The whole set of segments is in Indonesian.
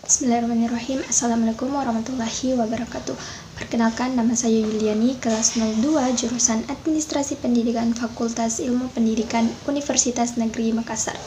Bismillahirrahmanirrahim. Assalamualaikum warahmatullahi wabarakatuh. Perkenalkan, nama saya Yuliani, kelas 02, jurusan Administrasi Pendidikan Fakultas Ilmu Pendidikan Universitas Negeri Makassar.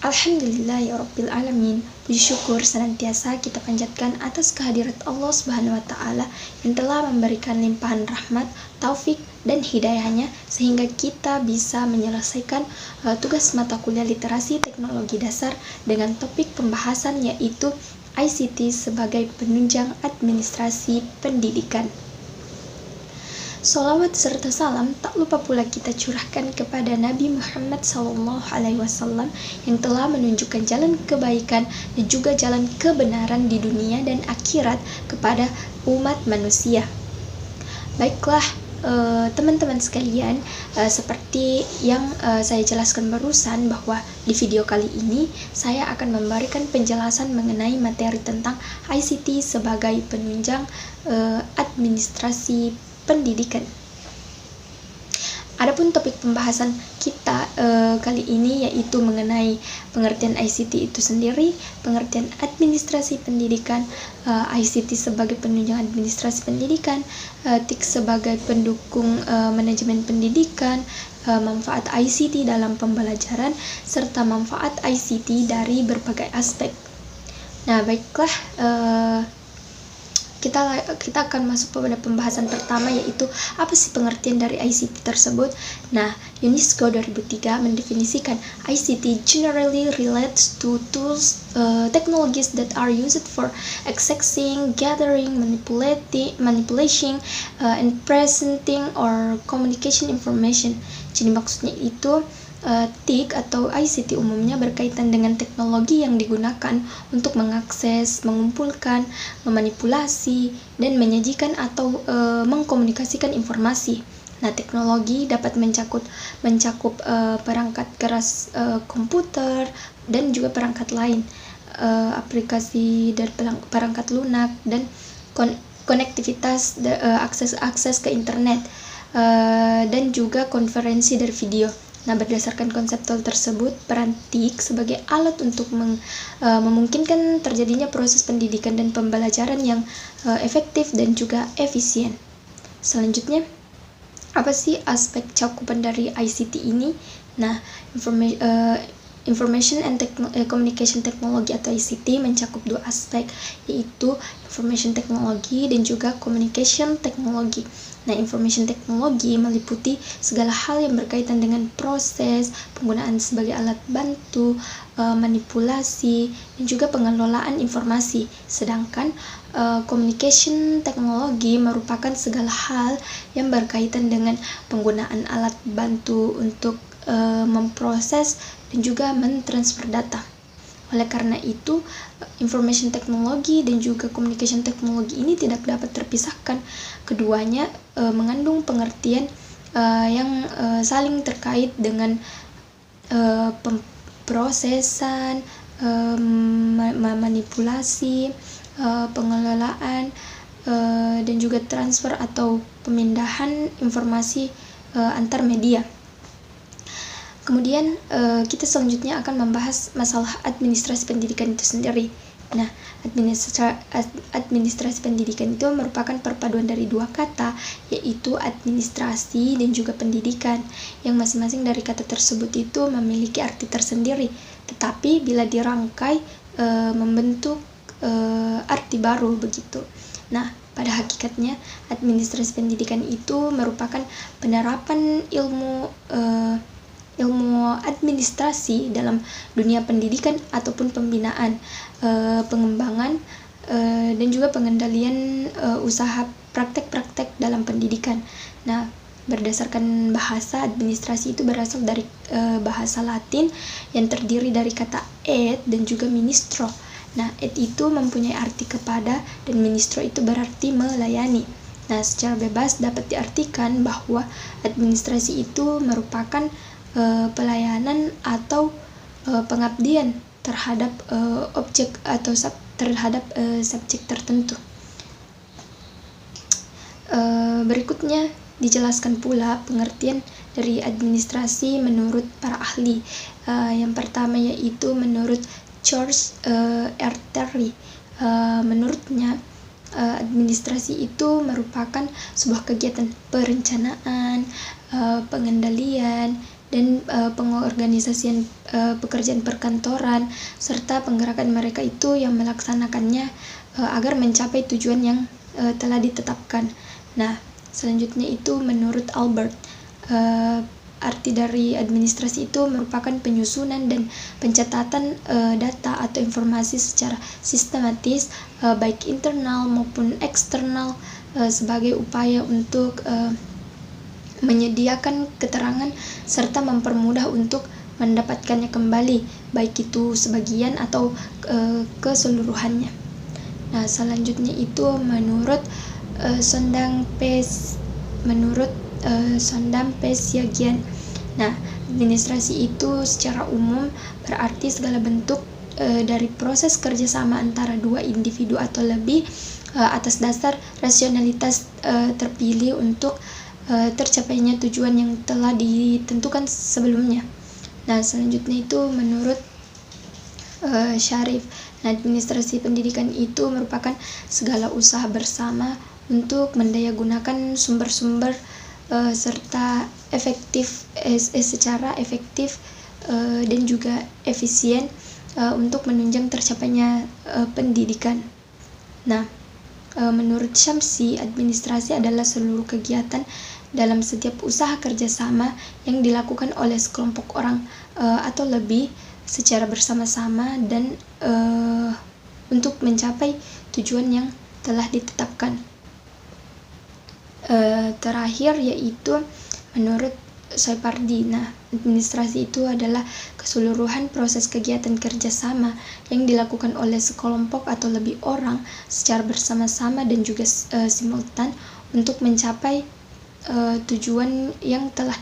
Alhamdulillahirabbil alamin. Puji syukur senantiasa kita panjatkan atas kehadirat Allah Subhanahu wa taala yang telah memberikan limpahan rahmat, taufik dan hidayahnya sehingga kita bisa menyelesaikan tugas mata kuliah literasi teknologi dasar dengan topik pembahasan yaitu ICT sebagai penunjang administrasi pendidikan. Sholawat serta salam tak lupa pula kita curahkan kepada Nabi Muhammad SAW yang telah menunjukkan jalan kebaikan dan juga jalan kebenaran di dunia dan akhirat kepada umat manusia. Baiklah teman-teman sekalian, seperti yang saya jelaskan barusan bahwa di video kali ini saya akan memberikan penjelasan mengenai materi tentang ICT sebagai penunjang administrasi pendidikan. Adapun topik pembahasan kita kali ini yaitu mengenai pengertian ICT itu sendiri, pengertian administrasi pendidikan, ICT sebagai penunjang administrasi pendidikan, TIK sebagai pendukung manajemen pendidikan, manfaat ICT dalam pembelajaran, serta manfaat ICT dari berbagai aspek. Nah, baiklah, kita akan masuk pada pembahasan pertama yaitu apa sih pengertian dari ICT tersebut. Nah, UNESCO 2003 mendefinisikan ICT generally relates to tools, technologies that are used for accessing, gathering, manipulating, and presenting or communication information. Jadi maksudnya itu TIK atau ICT umumnya berkaitan dengan teknologi yang digunakan untuk mengakses, mengumpulkan, memanipulasi, dan menyajikan atau mengkomunikasikan informasi. Nah, teknologi dapat mencakup perangkat keras komputer dan juga perangkat lain, aplikasi dan perangkat lunak dan konektivitas, akses ke internet, dan juga konferensi dari video. Nah, berdasarkan konseptual tersebut, peran TIK sebagai alat untuk memungkinkan terjadinya proses pendidikan dan pembelajaran yang efektif dan juga efisien. Selanjutnya, apa sih aspek cakupan dari ICT ini? Nah, Information and Communication Technology atau ICT mencakup dua aspek, yaitu Information Technology dan juga Communication Technology. Nah, Information Technology meliputi segala hal yang berkaitan dengan proses, penggunaan sebagai alat bantu, manipulasi, dan juga pengelolaan informasi. Sedangkan Communication Technology merupakan segala hal yang berkaitan dengan penggunaan alat bantu untuk memproses dan juga mentransfer data. Oleh karena itu, information technology dan juga communication technology ini tidak dapat terpisahkan. Keduanya mengandung pengertian yang saling terkait dengan pemrosesan, manipulasi, pengelolaan, dan juga transfer atau pemindahan informasi antar media. Kemudian kita selanjutnya akan membahas masalah administrasi pendidikan itu sendiri. Nah, administrasi pendidikan itu merupakan perpaduan dari dua kata, yaitu administrasi dan juga pendidikan, yang masing-masing dari kata tersebut itu memiliki arti tersendiri, tetapi bila dirangkai membentuk arti baru begitu. Nah, pada hakikatnya administrasi pendidikan itu merupakan penerapan ilmu administrasi dalam dunia pendidikan ataupun pembinaan, pengembangan, dan juga pengendalian usaha praktek-praktek dalam pendidikan. Nah, berdasarkan bahasa, administrasi itu berasal dari bahasa Latin yang terdiri dari kata et dan juga ministro. Nah, et itu mempunyai arti kepada dan ministro itu berarti melayani. Nah, secara bebas dapat diartikan bahwa administrasi itu merupakan pelayanan atau pengabdian terhadap objek atau terhadap subjek tertentu. Berikutnya dijelaskan pula pengertian dari administrasi menurut para ahli. Yang pertama yaitu menurut George R. Terry. Menurutnya, administrasi itu merupakan sebuah kegiatan perencanaan, pengendalian, dan pengorganisasian pekerjaan perkantoran serta penggerakan mereka itu yang melaksanakannya agar mencapai tujuan yang telah ditetapkan. Nah, selanjutnya itu menurut Albert, arti dari administrasi itu merupakan penyusunan dan pencatatan data atau informasi secara sistematis, baik internal maupun eksternal, sebagai upaya untuk menyediakan keterangan serta mempermudah untuk mendapatkannya kembali, baik itu sebagian atau keseluruhannya. Nah, selanjutnya itu menurut Sondang Pesyagian. Nah, administrasi itu secara umum berarti segala bentuk dari proses kerjasama antara dua individu atau lebih atas dasar rasionalitas terpilih untuk tercapainya tujuan yang telah ditentukan sebelumnya. Nah, selanjutnya itu menurut Syarif, administrasi pendidikan itu merupakan segala usaha bersama untuk mendayagunakan sumber-sumber serta secara efektif dan juga efisien untuk menunjang tercapainya pendidikan. Nah, menurut Syamsi, administrasi adalah seluruh kegiatan dalam setiap usaha kerjasama yang dilakukan oleh sekelompok orang atau lebih secara bersama-sama dan untuk mencapai tujuan yang telah ditetapkan. Terakhir yaitu menurut Soepardi. Nah, administrasi itu adalah keseluruhan proses kegiatan kerjasama yang dilakukan oleh sekelompok atau lebih orang secara bersama-sama dan juga simultan untuk mencapai tujuan yang telah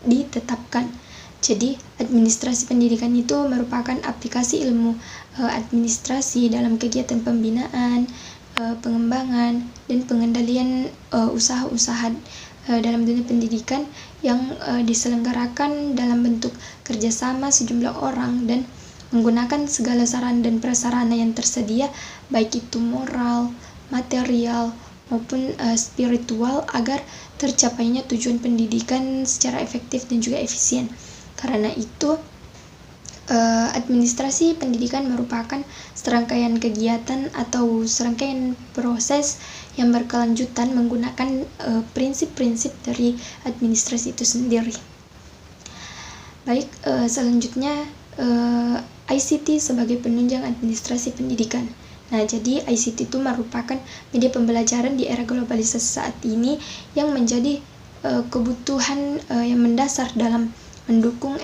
ditetapkan. Jadi, administrasi pendidikan itu merupakan aplikasi ilmu administrasi dalam kegiatan pembinaan, pengembangan, dan pengendalian usaha-usaha dalam dunia pendidikan yang diselenggarakan dalam bentuk kerjasama sejumlah orang dan menggunakan segala sarana dan prasarana yang tersedia, baik itu moral, material, maupun spiritual, agar tercapainya tujuan pendidikan secara efektif dan juga efisien. Karena itu, administrasi pendidikan merupakan serangkaian kegiatan atau serangkaian proses yang berkelanjutan menggunakan prinsip-prinsip dari administrasi itu sendiri. Baik, selanjutnya ICT sebagai penunjang administrasi pendidikan. Nah, jadi ICT itu merupakan media pembelajaran di era globalisasi saat ini yang menjadi kebutuhan yang mendasar dalam mendukung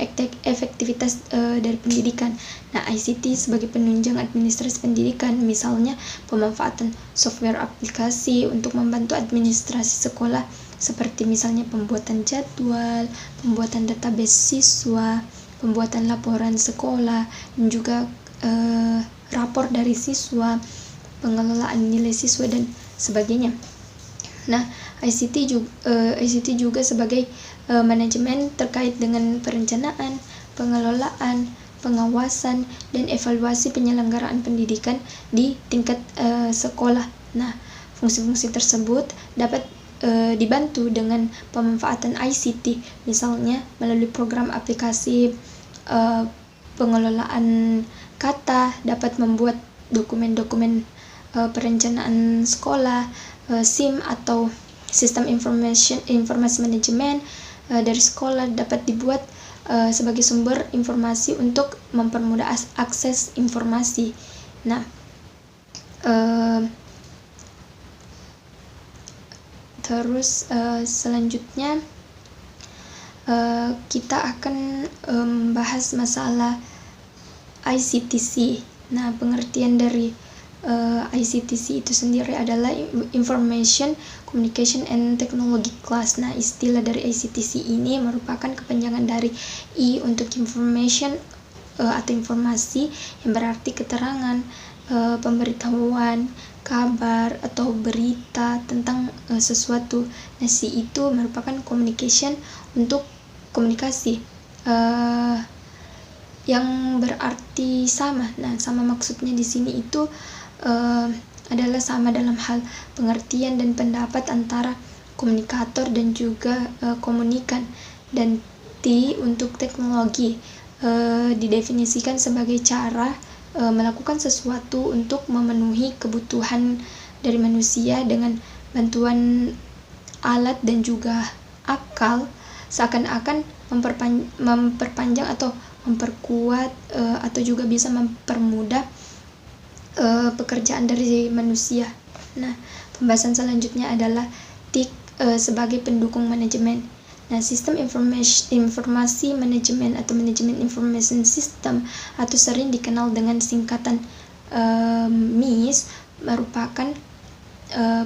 efektivitas dari pendidikan. Nah, ICT sebagai penunjang administrasi pendidikan, misalnya pemanfaatan software aplikasi untuk membantu administrasi sekolah, seperti misalnya pembuatan jadwal, pembuatan database siswa, pembuatan laporan sekolah, dan juga rapor dari siswa, pengelolaan nilai siswa, dan sebagainya. Nah, ICT juga sebagai manajemen terkait dengan perencanaan, pengelolaan, pengawasan, dan evaluasi penyelenggaraan pendidikan di tingkat sekolah. Nah, fungsi-fungsi tersebut dapat dibantu dengan pemanfaatan ICT, misalnya melalui program aplikasi pengelolaan kata, dapat membuat dokumen-dokumen perencanaan sekolah, SIM atau sistem informasi manajemen dari sekolah dapat dibuat sebagai sumber informasi untuk mempermudah akses informasi. Nah, terus selanjutnya kita akan membahas masalah ICTC. Nah, pengertian dari ICTC itu sendiri adalah Information Communication and Technology Class. Nah, istilah dari ICTC ini merupakan kepanjangan dari I untuk information atau informasi, yang berarti keterangan, pemberitahuan, kabar atau berita tentang sesuatu. Nah, C itu merupakan communication untuk komunikasi. yang berarti sama. Nah, sama maksudnya di sini itu adalah sama dalam hal pengertian dan pendapat antara komunikator dan juga komunikan. Dan T untuk teknologi didefinisikan sebagai cara melakukan sesuatu untuk memenuhi kebutuhan dari manusia dengan bantuan alat dan juga akal, seakan-akan memperpanjang atau memperkuat atau juga bisa mempermudah pekerjaan dari manusia. Nah, pembahasan selanjutnya adalah TIC sebagai pendukung manajemen. Nah, sistem informasi manajemen atau manajemen information system atau sering dikenal dengan singkatan MIS merupakan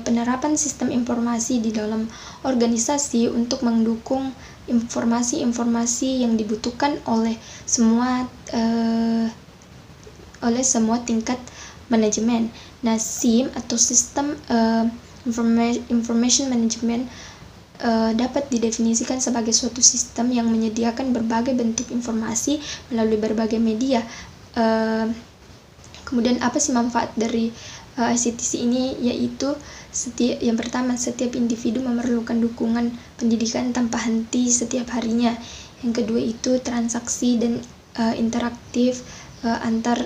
penerapan sistem informasi di dalam organisasi untuk mendukung informasi-informasi yang dibutuhkan oleh semua tingkat manajemen. Nah, SIM atau System Information Management dapat didefinisikan sebagai suatu sistem yang menyediakan berbagai bentuk informasi melalui berbagai media. Kemudian apa sih manfaat dari ICTC ini? Yaitu yang pertama, setiap individu memerlukan dukungan pendidikan tanpa henti setiap harinya. Yang kedua itu transaksi dan interaktif antar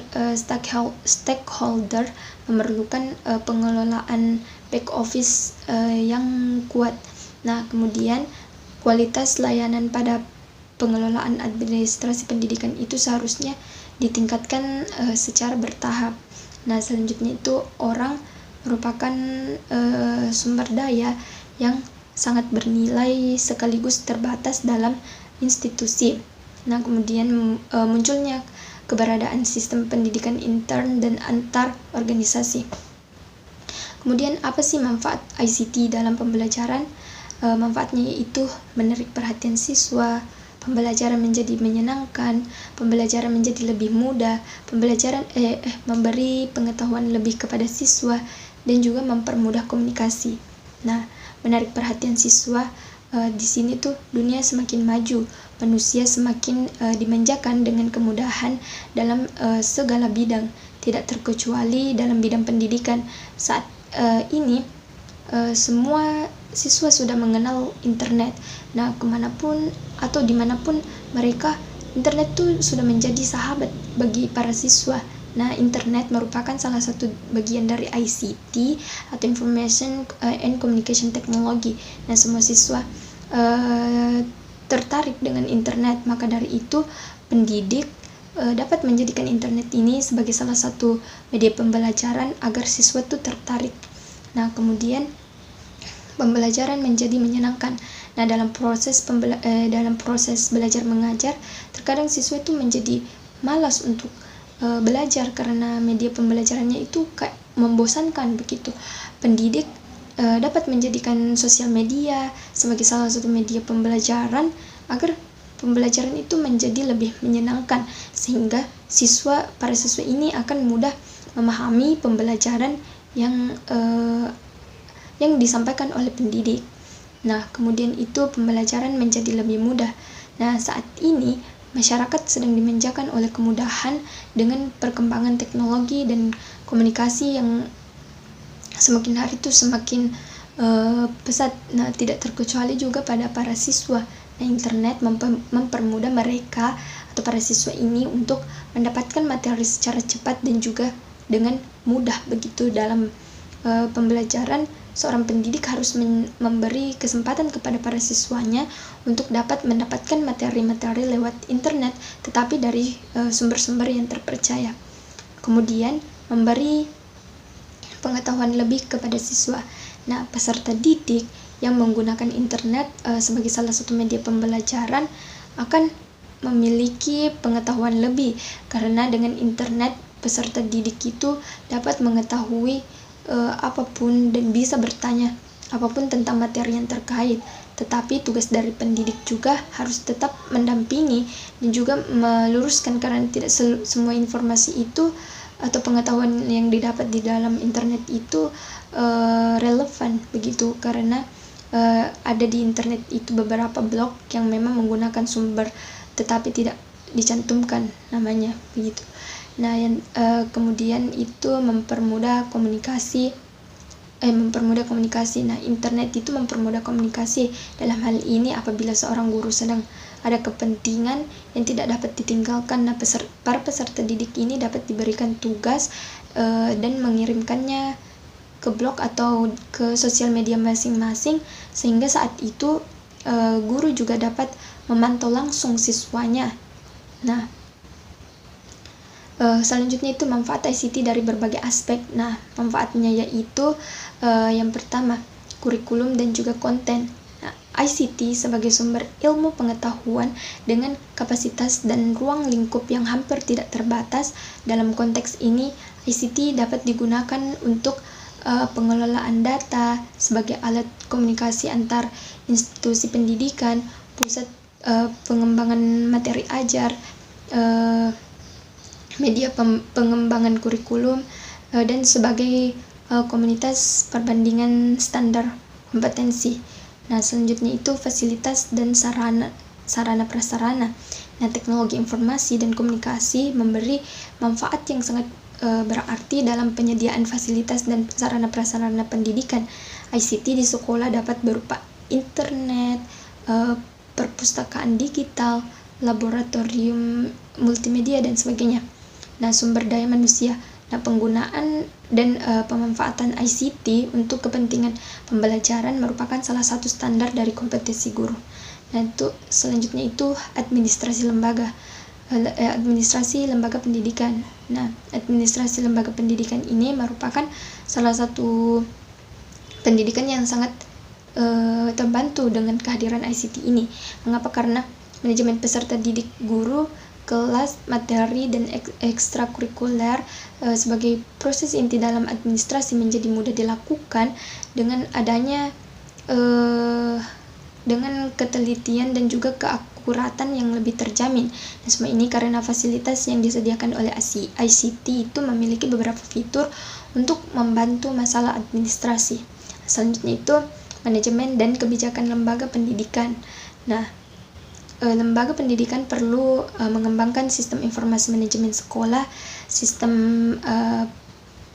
stakeholder memerlukan pengelolaan back office yang kuat. Nah, kemudian kualitas layanan pada pengelolaan administrasi pendidikan itu seharusnya ditingkatkan secara bertahap. Nah, selanjutnya itu orang merupakan sumber daya yang sangat bernilai sekaligus terbatas dalam institusi. Nah, kemudian munculnya keberadaan sistem pendidikan intern dan antar organisasi. Kemudian apa sih manfaat ICT dalam pembelajaran? Manfaatnya yaitu menarik perhatian siswa, pembelajaran menjadi menyenangkan, pembelajaran menjadi lebih mudah, memberi pengetahuan lebih kepada siswa, dan juga mempermudah komunikasi. Nah, menarik perhatian siswa, di sini tuh dunia semakin maju, manusia semakin dimanjakan dengan kemudahan dalam segala bidang, tidak terkecuali dalam bidang pendidikan. Saat ini semua siswa sudah mengenal internet. Nah, kemanapun atau dimanapun mereka, internet tuh sudah menjadi sahabat bagi para siswa. Nah, internet merupakan salah satu bagian dari ICT atau Information and Communication Technology. Nah, semua siswa tertarik dengan internet, maka dari itu pendidik dapat menjadikan internet ini sebagai salah satu media pembelajaran agar siswa tuh tertarik. Nah, kemudian pembelajaran menjadi menyenangkan. Nah, dalam proses belajar mengajar, terkadang siswa itu menjadi malas untuk belajar karena media pembelajarannya itu kayak membosankan begitu. Pendidik dapat menjadikan sosial media sebagai salah satu media pembelajaran agar pembelajaran itu menjadi lebih menyenangkan, sehingga para siswa ini akan mudah memahami pembelajaran yang disampaikan oleh pendidik. Nah, kemudian itu pembelajaran menjadi lebih mudah. Nah, saat ini masyarakat sedang dimanjakan oleh kemudahan dengan perkembangan teknologi dan komunikasi yang semakin hari itu semakin pesat. Nah, tidak terkecuali juga pada para siswa. Nah, internet mempermudah mereka atau para siswa ini untuk mendapatkan materi secara cepat dan juga dengan mudah begitu. Dalam pembelajaran, seorang pendidik harus memberi kesempatan kepada para siswanya untuk dapat mendapatkan materi-materi lewat internet, tetapi dari sumber-sumber yang terpercaya. Kemudian memberi pengetahuan lebih kepada siswa. Nah, peserta didik yang menggunakan internet sebagai salah satu media pembelajaran akan memiliki pengetahuan lebih, karena dengan internet peserta didik itu dapat mengetahui apapun dan bisa bertanya apapun tentang materi yang terkait. Tetapi tugas dari pendidik juga harus tetap mendampingi dan juga meluruskan, karena tidak semua informasi itu atau pengetahuan yang didapat di dalam internet itu relevan begitu, karena ada di internet itu beberapa blog yang memang menggunakan sumber tetapi tidak dicantumkan namanya begitu. Nah, yang kemudian itu mempermudah komunikasi. Nah, internet itu mempermudah komunikasi. Dalam hal ini apabila seorang guru sedang ada kepentingan yang tidak dapat ditinggalkan, nah para peserta didik ini dapat diberikan tugas dan mengirimkannya ke blog atau ke sosial media masing-masing, sehingga saat itu guru juga dapat memantau langsung siswanya. Nah, selanjutnya itu manfaat ICT dari berbagai aspek. Nah, manfaatnya yaitu yang pertama, kurikulum dan juga konten. Nah, ICT sebagai sumber ilmu pengetahuan dengan kapasitas dan ruang lingkup yang hampir tidak terbatas. Dalam konteks ini, ICT dapat digunakan untuk pengelolaan data sebagai alat komunikasi antar institusi pendidikan, pusat pengembangan materi ajar, media pengembangan kurikulum, dan sebagai komunitas perbandingan standar kompetensi. Nah, selanjutnya itu fasilitas dan sarana prasarana. Nah, teknologi informasi dan komunikasi memberi manfaat yang sangat berarti dalam penyediaan fasilitas dan sarana prasarana pendidikan. ICT di sekolah dapat berupa internet, perpustakaan digital, laboratorium multimedia dan sebagainya. Nah, sumber daya manusia. Nah, penggunaan dan pemanfaatan ICT untuk kepentingan pembelajaran merupakan salah satu standar dari kompetensi guru. Nah, itu selanjutnya itu administrasi lembaga pendidikan. Nah, administrasi lembaga pendidikan ini merupakan salah satu pendidikan yang sangat terbantu dengan kehadiran ICT ini. Mengapa? Karena manajemen peserta didik guru, kelas, materi, dan ekstrakurikuler sebagai proses inti dalam administrasi menjadi mudah dilakukan dengan adanya dengan ketelitian dan juga keakuratan yang lebih terjamin. Dan semua ini karena fasilitas yang disediakan oleh ICT itu memiliki beberapa fitur untuk membantu masalah administrasi. Selanjutnya itu manajemen dan kebijakan lembaga pendidikan. Nah, lembaga pendidikan perlu mengembangkan sistem informasi manajemen sekolah, sistem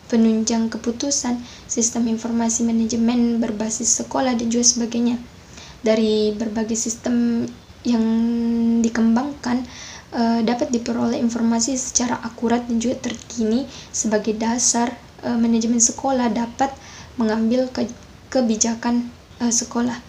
penunjang keputusan, sistem informasi manajemen berbasis sekolah, dan juga sebagainya. Dari berbagai sistem yang dikembangkan, dapat diperoleh informasi secara akurat dan juga terkini. Sebagai dasar, manajemen sekolah dapat mengambil kebijakan sekolah.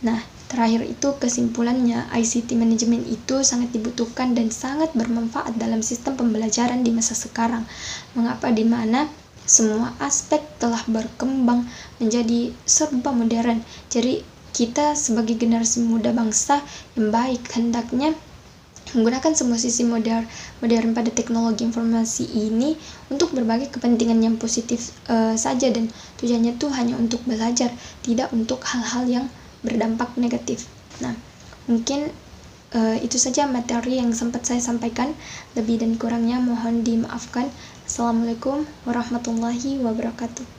Nah, terakhir itu kesimpulannya, ICT manajemen itu sangat dibutuhkan dan sangat bermanfaat dalam sistem pembelajaran di masa sekarang. Mengapa? Di mana semua aspek telah berkembang menjadi serba modern. Jadi kita sebagai generasi muda bangsa yang baik hendaknya menggunakan semua sisi modern pada teknologi informasi ini untuk berbagai kepentingan yang positif saja, dan tujuannya tuh hanya untuk belajar, tidak untuk hal-hal yang berdampak negatif. Nah, mungkin itu saja materi yang sempat saya sampaikan. Lebih dan kurangnya mohon dimaafkan. Assalamualaikum warahmatullahi wabarakatuh.